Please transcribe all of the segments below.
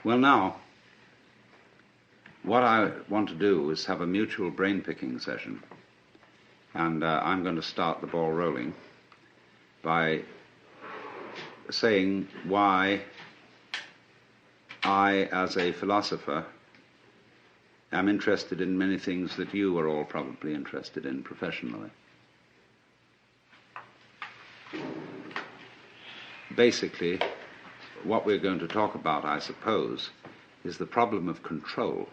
Well, now, what I want to do is have a mutual brain-picking session. And I'm going to start the ball rolling by saying why I, as a philosopher, am interested in many things that you are all probably interested in professionally. Basically, what we're going to talk about, I suppose, is the problem of control,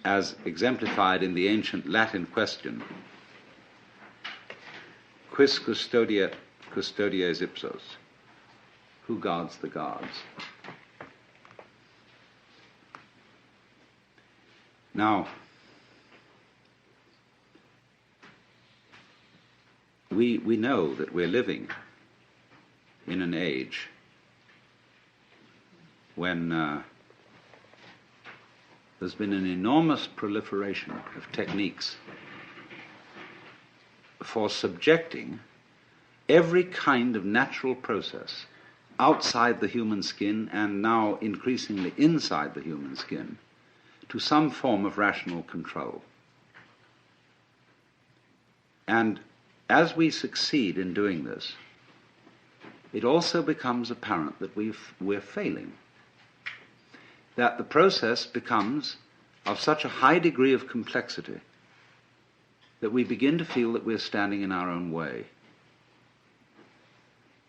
as exemplified in the ancient Latin question, quis custodies ipsos? Who guards the guards? Now, we know that we're living in an age when there's been an enormous proliferation of techniques for subjecting every kind of natural process outside the human skin, and now increasingly inside the human skin, to some form of rational control. And as we succeed in doing this, it also becomes apparent that we're failing, that the process becomes of such a high degree of complexity that we begin to feel that we're standing in our own way,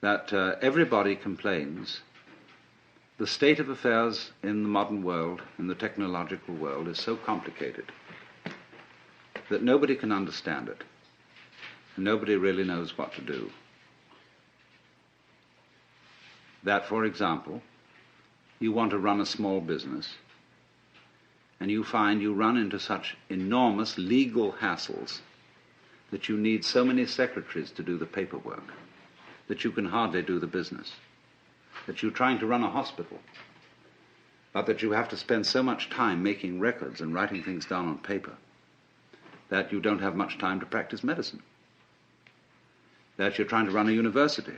that everybody complains the state of affairs in the modern world, in the technological world, is so complicated that nobody can understand it, and nobody really knows what to do. That, for example, you want to run a small business, and you find you run into such enormous legal hassles that you need so many secretaries to do the paperwork that you can hardly do the business, that you're trying to run a hospital, but that you have to spend so much time making records and writing things down on paper that you don't have much time to practice medicine, that you're trying to run a university,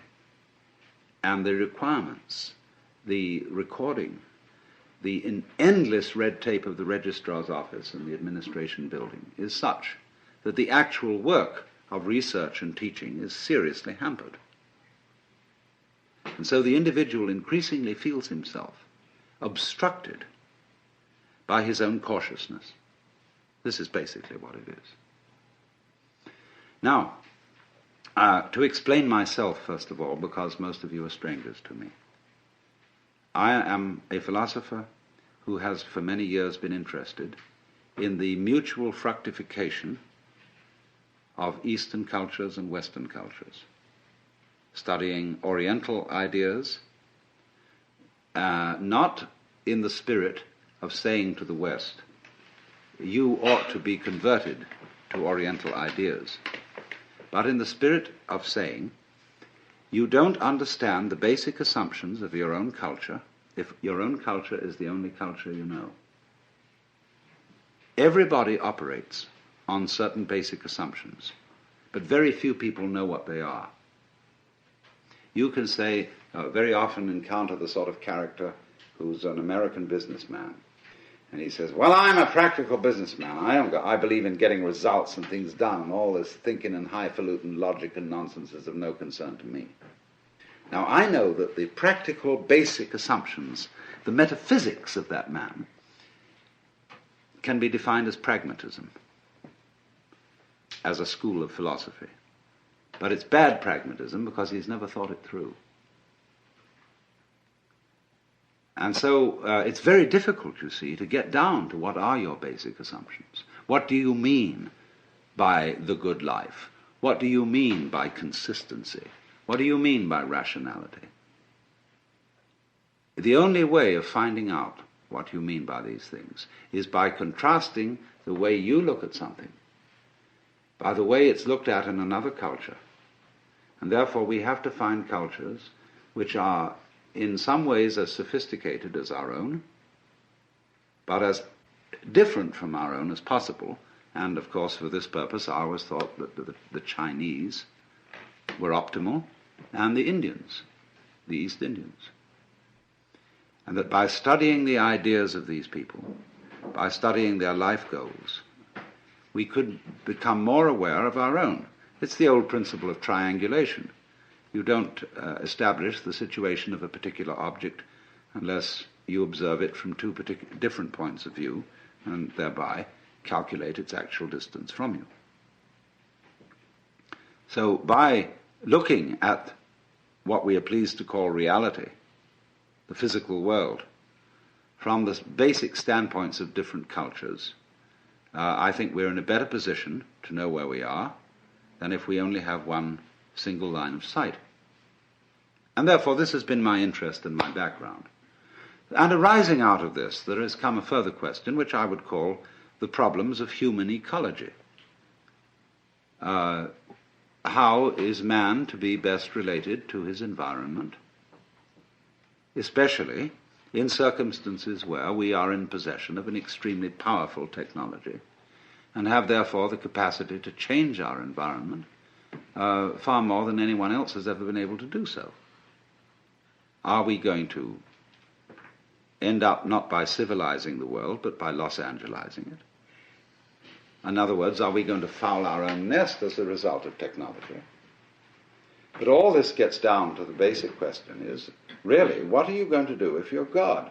and the requirements, the recording, the endless red tape of the registrar's office and the administration building is such that the actual work of research and teaching is seriously hampered. And so the individual increasingly feels himself obstructed by his own cautiousness. This is basically what it is. Now, to explain myself, first of all, because most of you are strangers to me, I am a philosopher who has for many years been interested in the mutual fructification of Eastern cultures and Western cultures, studying Oriental ideas, not in the spirit of saying to the West, you ought to be converted to Oriental ideas, but in the spirit of saying, you don't understand the basic assumptions of your own culture if your own culture is the only culture you know. Everybody operates on certain basic assumptions, but very few people know what they are. You can say, very often encounter the sort of character who's an American businessman, and he says, well, I'm a practical businessman. I believe in getting results and things done, and all this thinking and highfalutin logic and nonsense is of no concern to me. Now, I know that the practical basic assumptions, the metaphysics of that man, can be defined as pragmatism, as a school of philosophy. But it's bad pragmatism because he's never thought it through. And so it's very difficult, you see, to get down to what are your basic assumptions. What do you mean by the good life? What do you mean by consistency? What do you mean by rationality? The only way of finding out what you mean by these things is by contrasting the way you look at something by the way it's looked at in another culture. And therefore we have to find cultures which are in some ways as sophisticated as our own, but as different from our own as possible. And of course, for this purpose, I always thought that the Chinese were optimal, and the Indians, the East Indians. And that by studying the ideas of these people, by studying their life goals, we could become more aware of our own. It's the old principle of triangulation. You don't establish the situation of a particular object unless you observe it from two different points of view and thereby calculate its actual distance from you. So by looking at what we are pleased to call reality, the physical world, from the basic standpoints of different cultures, I think we're in a better position to know where we are than if we only have one single line of sight. And therefore this has been my interest and my background. And arising out of this, there has come a further question, which I would call the problems of human ecology. How is man to be best related to his environment, especially in circumstances where we are in possession of an extremely powerful technology and have therefore the capacity to change our environment far more than anyone else has ever been able to do so? Are we going to end up not by civilizing the world, but by Los Angelizing it? In other words, are we going to foul our own nest as a result of technology? But all this gets down to the basic question is, really, what are you going to do if you're God?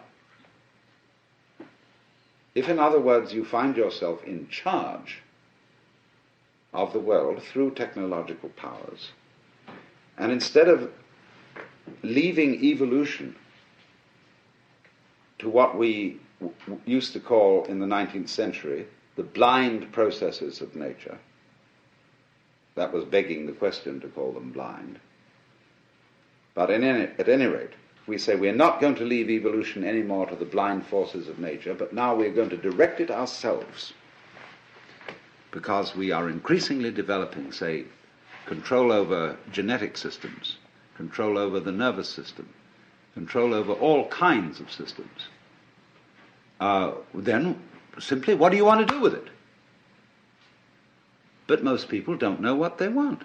If, in other words, you find yourself in charge of the world through technological powers, and instead of leaving evolution to what we used to call in the 19th century the blind processes of nature, that was begging the question to call them blind. But at any rate, we say we're not going to leave evolution anymore to the blind forces of nature, but now we're going to direct it ourselves, because we are increasingly developing, say, control over genetic systems, control over the nervous system, control over all kinds of systems. Then simply, what do you want to do with it? But most people don't know what they want,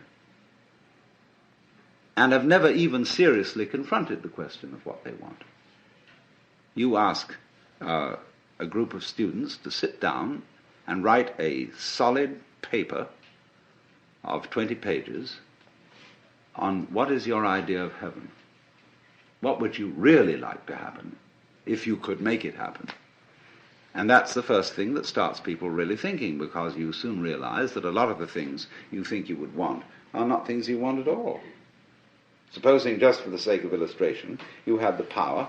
and have never even seriously confronted the question of what they want. You ask a group of students to sit down and write a solid paper of 20 pages on what is your idea of heaven. What would you really like to happen if you could make it happen? And that's the first thing that starts people really thinking, because you soon realize that a lot of the things you think you would want are not things you want at all. Supposing, just for the sake of illustration, you had the power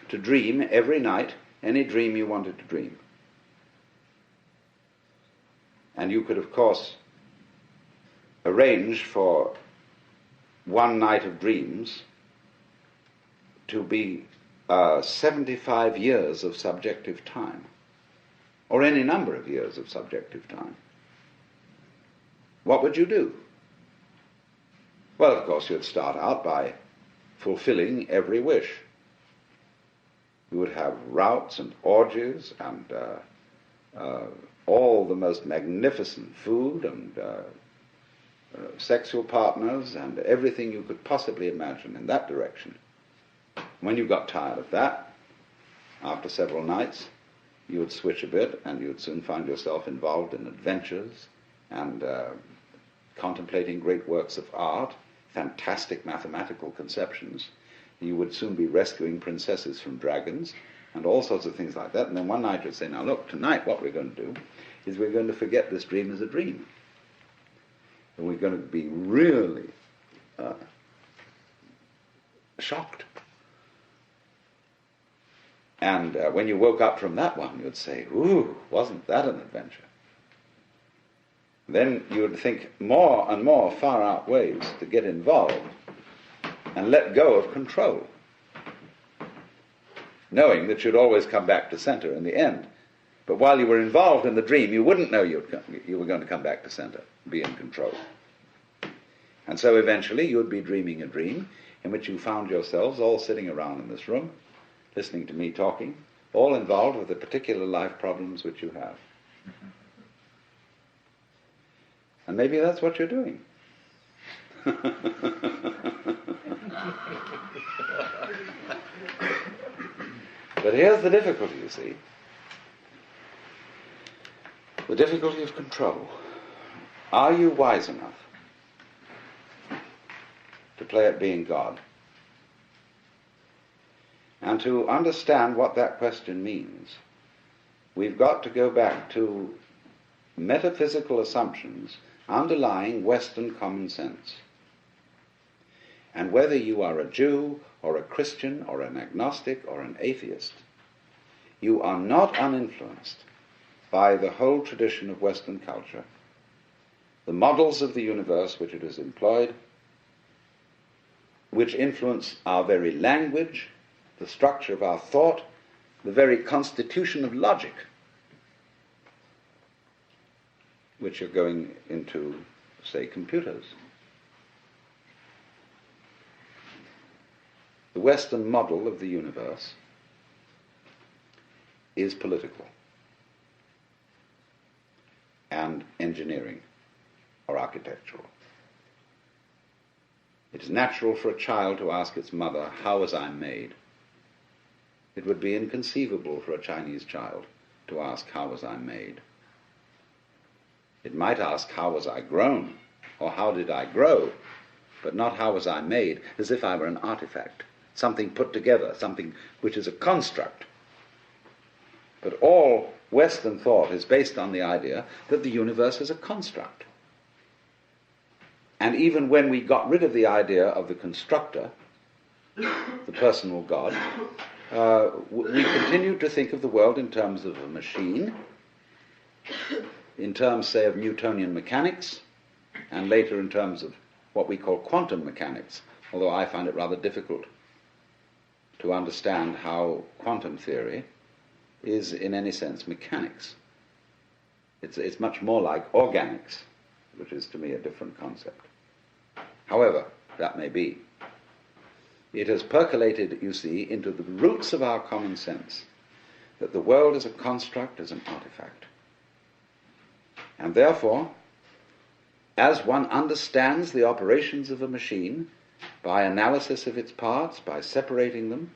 to dream every night any dream you wanted to dream. And you could, of course, arrange for one night of dreams to be 75 years of subjective time, or any number of years of subjective time. What would you do? Well, of course, you'd start out by fulfilling every wish. You would have routs and orgies and all the most magnificent food and sexual partners and everything you could possibly imagine in that direction. When you got tired of that, after several nights, you would switch a bit and you would soon find yourself involved in adventures and contemplating great works of art, fantastic mathematical conceptions. You would soon be rescuing princesses from dragons and all sorts of things like that. And then one night you'd say, now look, tonight what we're going to do is we're going to forget this dream as a dream. And we're going to be really shocked. And when you woke up from that one, you'd say, ooh, wasn't that an adventure? Then you would think more and more far-out ways to get involved and let go of control, knowing that you'd always come back to center in the end. But while you were involved in the dream, you wouldn't know you were going to come back to center, be in control. And so eventually you'd be dreaming a dream in which you found yourselves all sitting around in this room, listening to me talking, all involved with the particular life problems which you have. And maybe that's what you're doing. But here's the difficulty, you see. The difficulty of control. Are you wise enough to play at being God? And to understand what that question means, we've got to go back to metaphysical assumptions underlying Western common sense. And whether you are a Jew or a Christian or an agnostic or an atheist, you are not uninfluenced by the whole tradition of Western culture, the models of the universe which it has employed, which influence our very language, the structure of our thought, the very constitution of logic, which are going into, say, computers. The Western model of the universe is political and engineering or architectural. It is natural for a child to ask its mother, "How was I made?" It would be inconceivable for a Chinese child to ask, "How was I made?" It might ask, "How was I grown?" or "How did I grow?" but not "How was I made?" as if I were an artifact, something put together, something which is a construct. But all Western thought is based on the idea that the universe is a construct. And even when we got rid of the idea of the constructor, the personal God, we continued to think of the world in terms of a machine, in terms, say, of Newtonian mechanics, and later in terms of what we call quantum mechanics, although I find it rather difficult to understand how quantum theory is in any sense mechanics. It's much more like organics, which is to me a different concept. However, that may be. It has percolated, you see, into the roots of our common sense that the world is a construct, is an artifact. And therefore, as one understands the operations of a machine by analysis of its parts, by separating them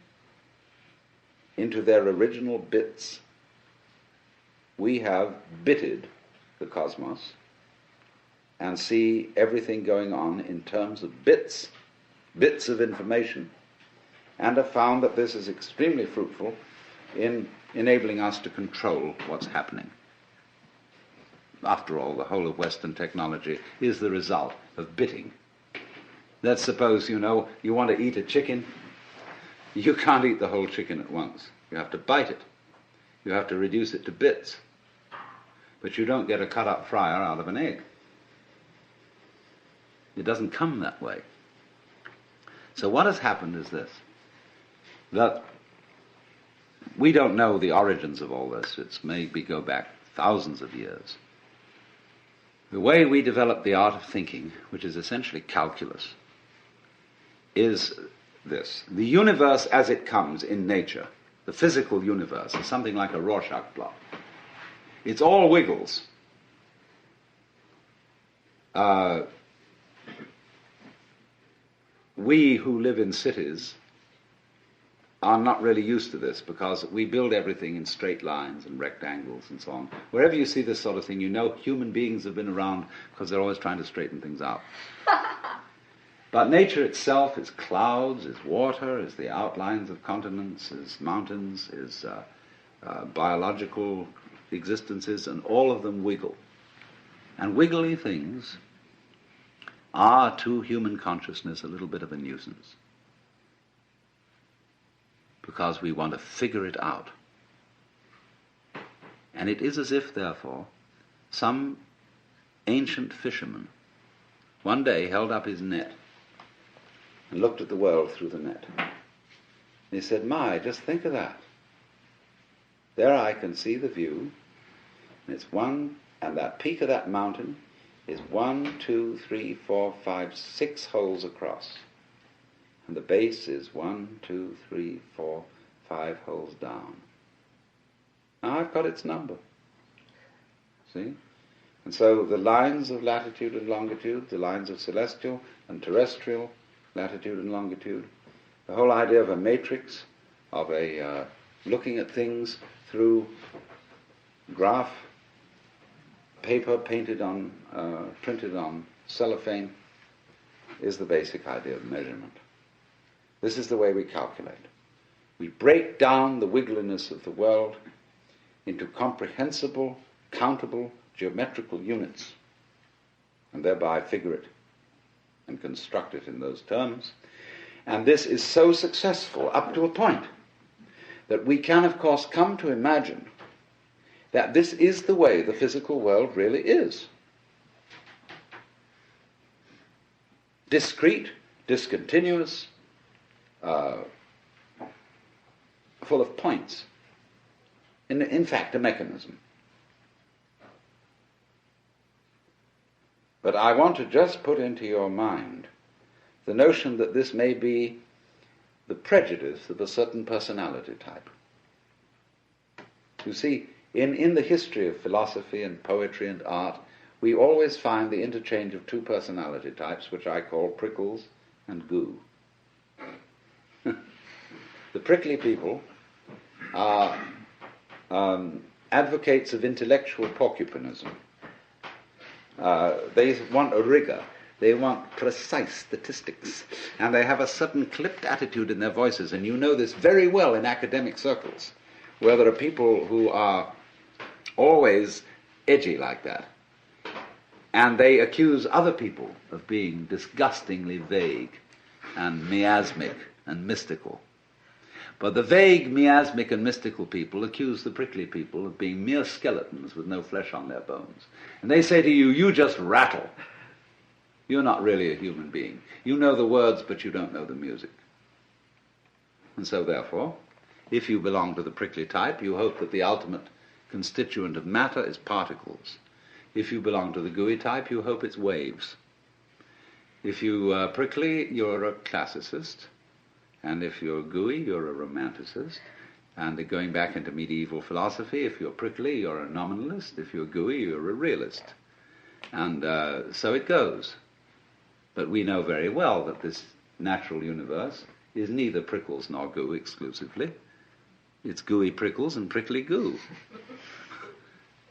into their original bits, we have bitted the cosmos and see everything going on in terms of bits of information, and have found that this is extremely fruitful in enabling us to control what's happening. After all, the whole of Western technology is the result of bitting. Let's suppose, you want to eat a chicken. You can't eat the whole chicken at once. You have to bite it. You have to reduce it to bits. But you don't get a cut-up fryer out of an egg. It doesn't come that way. So what has happened is this, that we don't know the origins of all this. It's maybe go back thousands of years. The way we develop the art of thinking, which is essentially calculus, is this. The universe as it comes in nature, the physical universe, is something like a Rorschach blot. It's all wiggles. We who live in cities are not really used to this because we build everything in straight lines and rectangles and so on. Wherever you see this sort of thing, you know human beings have been around because they're always trying to straighten things out. But nature itself is clouds, is water, is the outlines of continents, is mountains, is biological existences, and all of them wiggle. And wiggly things are to human consciousness a little bit of a nuisance, because we want to figure it out. And it is as if, therefore, some ancient fisherman one day held up his net and looked at the world through the net. And he said, "My, just think of that. There I can see the view, and it's one, and that peak of that mountain is 1, 2, 3, 4, 5, 6 holes across. And the base is 1, 2, 3, 4, 5 holes down. Now I've got its number. See? And so the lines of latitude and longitude, the lines of celestial and terrestrial latitude and longitude, the whole idea of a matrix, of a looking at things through graph, paper printed on cellophane, is the basic idea of measurement. This is the way we calculate. We break down the wiggliness of the world into comprehensible, countable, geometrical units, and thereby figure it and construct it in those terms. And this is so successful up to a point that we can, of course, come to imagine that this is the way the physical world really is. Discrete, discontinuous, full of points. In fact, a mechanism. But I want to just put into your mind the notion that this may be the prejudice of a certain personality type. You see, in the history of philosophy and poetry and art, we always find the interchange of two personality types, which I call prickles and goo. The prickly people are advocates of intellectual porcupinism. They want a rigor. They want precise statistics. And they have a certain clipped attitude in their voices. And you know this very well in academic circles, where there are people who are always edgy like that. And they accuse other people of being disgustingly vague and miasmic and mystical. But the vague, miasmic and mystical people accuse the prickly people of being mere skeletons with no flesh on their bones. And they say to you, you just rattle. You're not really a human being. You know the words, but you don't know the music. And so therefore, if you belong to the prickly type, you hope that the ultimate constituent of matter is particles. If you belong to the gooey type, you hope it's waves. If you are prickly, you're a classicist. And if you're gooey, you're a romanticist. And going back into medieval philosophy, if you're prickly, you're a nominalist. If you're gooey, you're a realist. And so it goes. But we know very well that this natural universe is neither prickles nor goo exclusively. It's gooey prickles and prickly goo.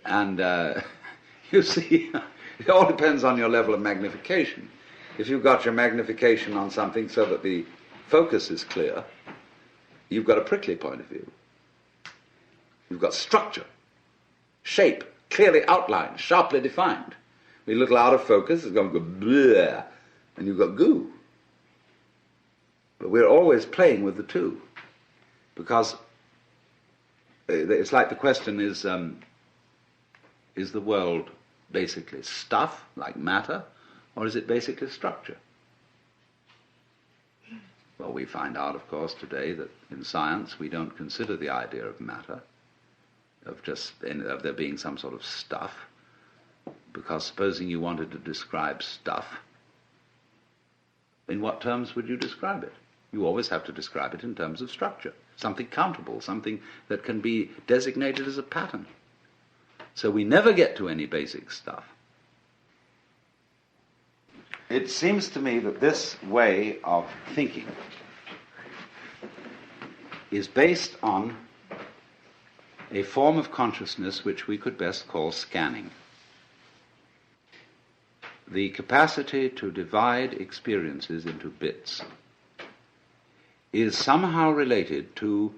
And you see, it all depends on your level of magnification. If you've got your magnification on something so that the focus is clear, you've got a prickly point of view. You've got structure, shape, clearly outlined, sharply defined. A little out of focus, it's going to go bleh, and you've got goo. But we're always playing with the two, because it's like the question is the world basically stuff, like matter, or is it basically structure? Well, we find out, of course, today that in science we don't consider the idea of matter, of there being some sort of stuff, because supposing you wanted to describe stuff, in what terms would you describe it? You always have to describe it in terms of structure, something countable, something that can be designated as a pattern. So we never get to any basic stuff. It seems to me that this way of thinking is based on a form of consciousness which we could best call scanning. The capacity to divide experiences into bits is somehow related to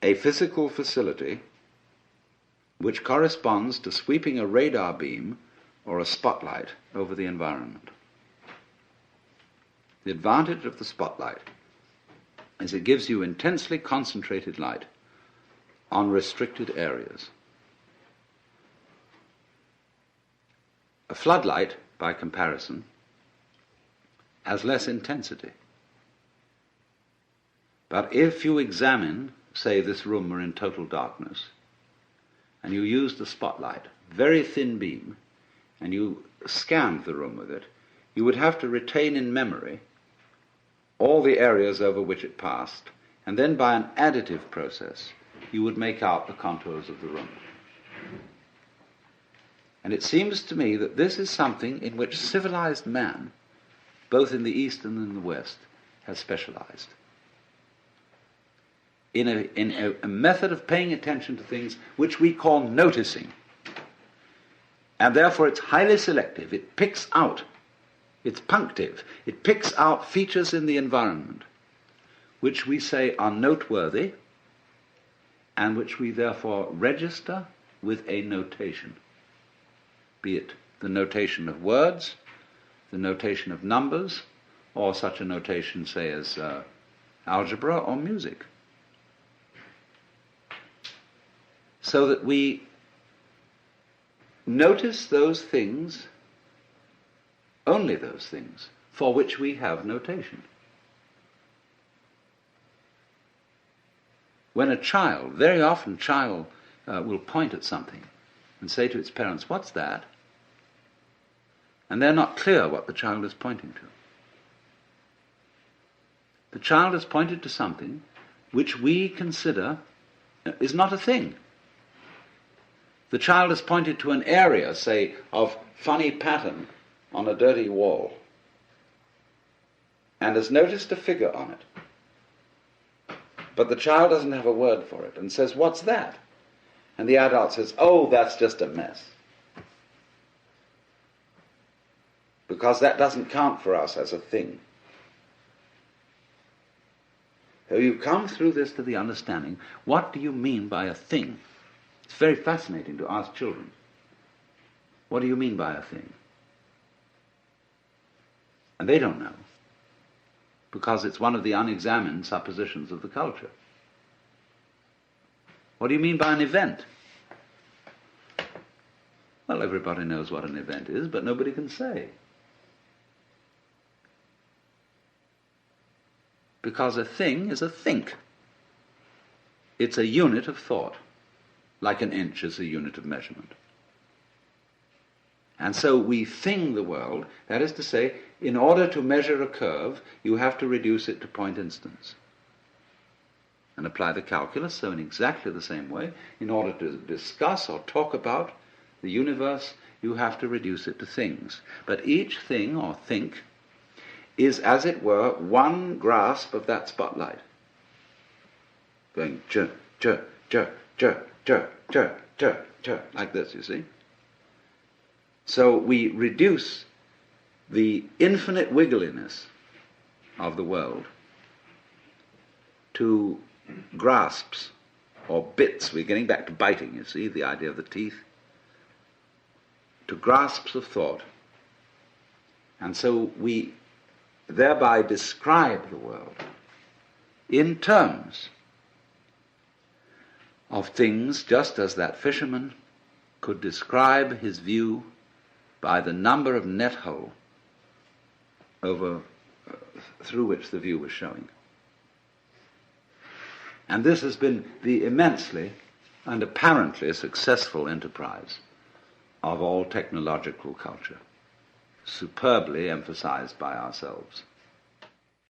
a physical facility which corresponds to sweeping a radar beam or a spotlight over the environment. The advantage of the spotlight is it gives you intensely concentrated light on restricted areas. A floodlight, by comparison, has less intensity. But if you examine, say, this room were in total darkness, and you used the spotlight, very thin beam, and you scanned the room with it, you would have to retain in memory all the areas over which it passed, and then by an additive process, you would make out the contours of the room. And it seems to me that this is something in which civilized man, both in the East and in the West, has specialized. in a method of paying attention to things which we call noticing. And therefore it's highly selective. It picks out, it's punctive, it picks out features in the environment which we say are noteworthy and which we therefore register with a notation, be it the notation of words, the notation of numbers, or such a notation, say, as algebra or music. So that we notice those things, only those things, for which we have notation. When a child, very often a child will point at something and say to its parents, "What's that?" And they're not clear what the child is pointing to. The child has pointed to something which we consider is not a thing. The child has pointed to an area, say, of funny pattern on a dirty wall, and has noticed a figure on it. But the child doesn't have a word for it and says, "What's that?" And the adult says, "Oh, that's just a mess." Because that doesn't count for us as a thing. So you come through this to the understanding, what do you mean by a thing? It's very fascinating to ask children, what do you mean by a thing? And they don't know, because it's one of the unexamined suppositions of the culture. What do you mean by an event? Well, everybody knows what an event is, but nobody can say. Because a thing is a think. It's a unit of thought, like an inch is a unit of measurement. And so we thing the world, that is to say, in order to measure a curve, you have to reduce it to point instants. And apply the calculus, so in exactly the same way, in order to discuss or talk about the universe, you have to reduce it to things. But each thing, or think, is, as it were, one grasp of that spotlight. Going chirp, chirp, chirp, chirp, chirp, chirp, chirp, chirp, like this, you see. So we reduce the infinite wiggliness of the world to grasps or bits. We're getting back to biting, you see, the idea of the teeth. To grasps of thought. And so we thereby describe the world in terms of things, just as that fisherman could describe his view by the number of net hole through which the view was showing. And this has been the immensely and apparently successful enterprise of all technological culture, superbly emphasized by ourselves.